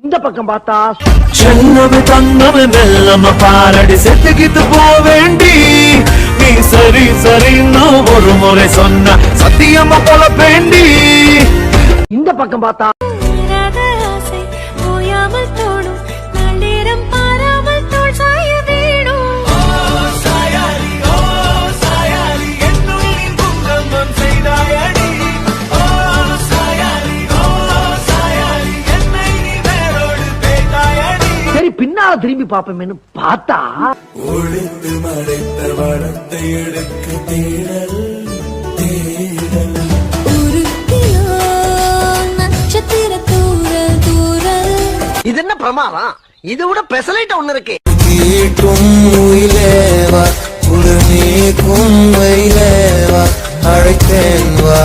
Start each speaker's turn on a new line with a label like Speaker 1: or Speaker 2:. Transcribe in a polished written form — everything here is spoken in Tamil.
Speaker 1: இந்த பக்கம் பார்த்தா
Speaker 2: செல்லமே தங்கமே மெல்லம பாரடி செத்துக்கிட்டு போவேண்டி நீ சரி சரின்னு ஒரு முறை சொன்ன சத்தியமா போல வேண்டி
Speaker 1: இந்த பக்கம் பார்த்தா பின்னால திரும்பி பாப்போமேனு பார்த்தா
Speaker 2: ஒழித்து மறைத்த வளத்தை எடுக்க தேடல் தேடல்
Speaker 3: நட்சத்திர தூரல் தூரல்.
Speaker 1: இது என்ன பிரமாதம்? இது விட பெசலைட் ஒண்ணு இருக்கு.
Speaker 2: கேட்கும் உயிலேவா குளிர் நீக்கும் வயிலேவா அழைத்தேன் வா